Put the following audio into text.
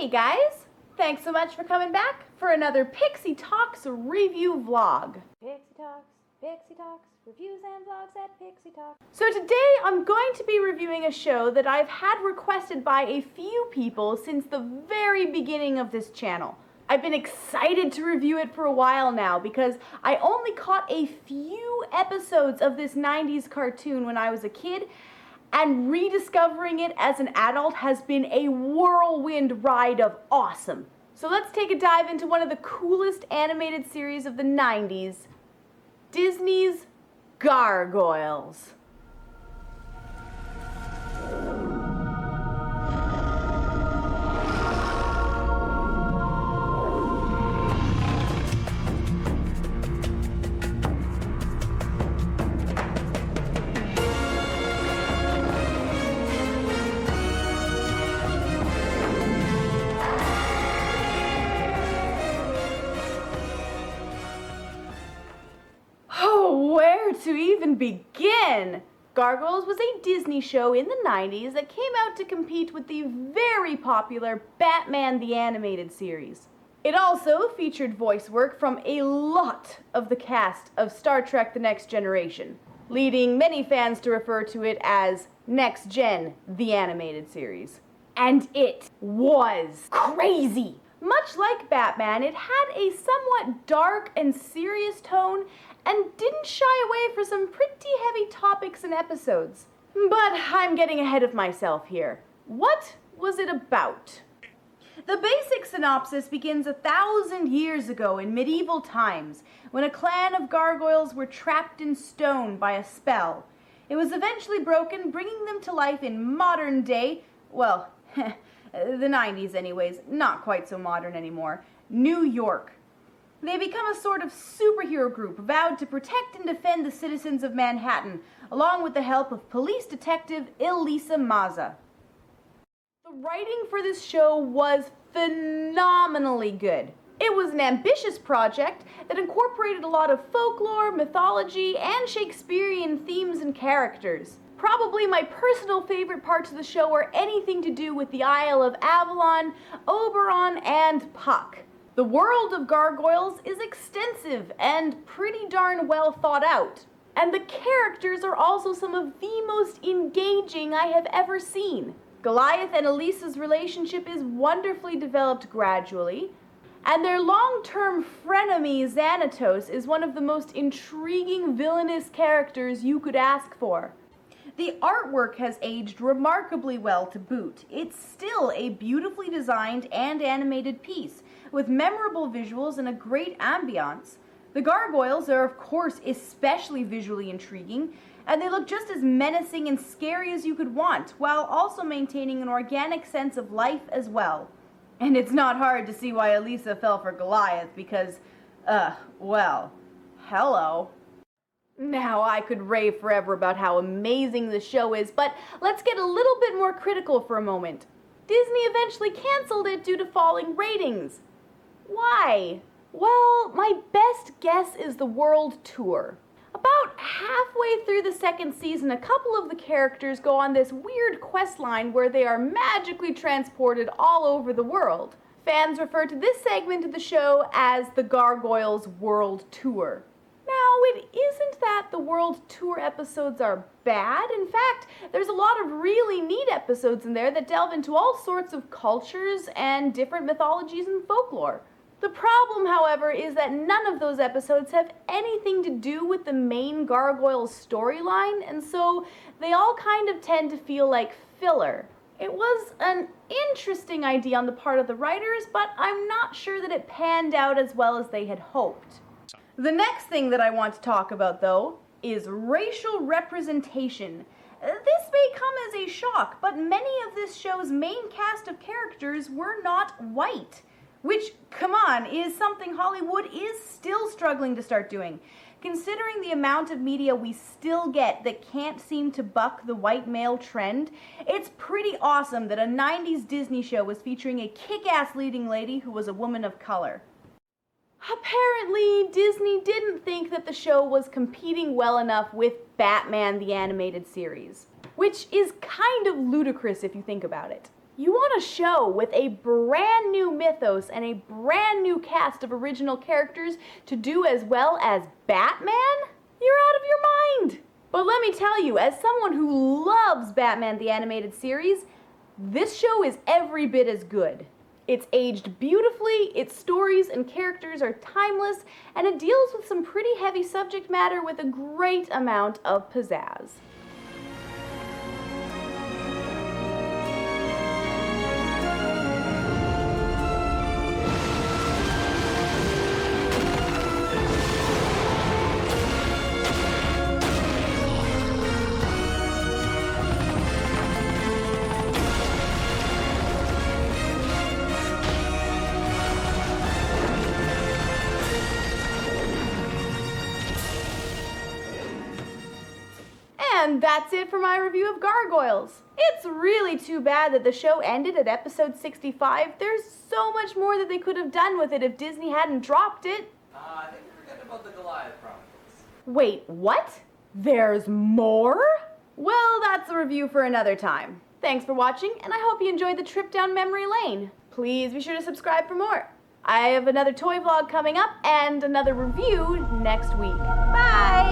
Hey guys! Thanks so much for coming back for another Pixie Talks review vlog. Pixie Talks, reviews and vlogs at Pixie Talks. So today I'm going to be reviewing a show that I've had requested by a few people since the very beginning of this channel. I've been excited to review it for a while now because I only caught a few episodes of this 90s cartoon when I was a kid, and rediscovering it as an adult has been a whirlwind ride of awesome. So let's take a dive into one of the coolest animated series of the 90s, Disney's Gargoyles. Where to even begin? Gargoyles was a Disney show in the 90s that came out to compete with the very popular Batman the Animated Series. It also featured voice work from a lot of the cast of Star Trek The Next Generation, leading many fans to refer to it as Next Gen the Animated Series. And it was crazy! Much like Batman, it had a somewhat dark and serious tone and didn't shy away for some pretty heavy topics and episodes. But I'm getting ahead of myself here. What was it about? The basic synopsis begins 1,000 years ago in medieval times, when a clan of gargoyles were trapped in stone by a spell. It was eventually broken, bringing them to life in modern day, well, the 90s anyways, not quite so modern anymore, New York. They become a sort of superhero group vowed to protect and defend the citizens of Manhattan, along with the help of police detective Elisa Mazza. The writing for this show was phenomenally good. It was an ambitious project that incorporated a lot of folklore, mythology, and Shakespearean themes and characters. Probably my personal favorite parts of the show are anything to do with the Isle of Avalon, Oberon, and Puck. The world of Gargoyles is extensive and pretty darn well thought out. And the characters are also some of the most engaging I have ever seen. Goliath and Elisa's relationship is wonderfully developed gradually, and their long-term frenemy Xanatos is one of the most intriguing villainous characters you could ask for. The artwork has aged remarkably well to boot. It's still a beautifully designed and animated piece, with memorable visuals and a great ambiance. The gargoyles are, of course, especially visually intriguing, and they look just as menacing and scary as you could want, while also maintaining an organic sense of life as well. And it's not hard to see why Elisa fell for Goliath, because, well, hello. Now, I could rave forever about how amazing the show is, but let's get a little bit more critical for a moment. Disney eventually canceled it due to falling ratings. Why? Well, my best guess is the world tour. About halfway through the second season, a couple of the characters go on this weird quest line where they are magically transported all over the world. Fans refer to this segment of the show as the Gargoyles World Tour. Now, it isn't that the World Tour episodes are bad. In fact, there's a lot of really neat episodes in there that delve into all sorts of cultures and different mythologies and folklore. The problem, however, is that none of those episodes have anything to do with the main Gargoyles storyline, and so they all kind of tend to feel like filler. It was an interesting idea on the part of the writers, but I'm not sure that it panned out as well as they had hoped. The next thing that I want to talk about, though, is racial representation. This may come as a shock, but many of this show's main cast of characters were not white. Which, come on, is something Hollywood is still struggling to start doing. Considering the amount of media we still get that can't seem to buck the white male trend, it's pretty awesome that a 90s Disney show was featuring a kick-ass leading lady who was a woman of color. Apparently, Disney didn't think that the show was competing well enough with Batman the Animated Series, which is kind of ludicrous if you think about it. You want a show with a brand new mythos and a brand new cast of original characters to do as well as Batman? You're out of your mind! But let me tell you, as someone who loves Batman the Animated Series, this show is every bit as good. It's aged beautifully, its stories and characters are timeless, and it deals with some pretty heavy subject matter with a great amount of pizzazz. And that's it for my review of Gargoyles. It's really too bad that the show ended at episode 65. There's so much more that they could have done with it if Disney hadn't dropped it. I think you're forgetting about the Goliath Chronicles. Wait, what? There's more? Well, that's a review for another time. Thanks for watching, and I hope you enjoyed the trip down memory lane. Please be sure to subscribe for more. I have another toy vlog coming up and another review next week. Bye!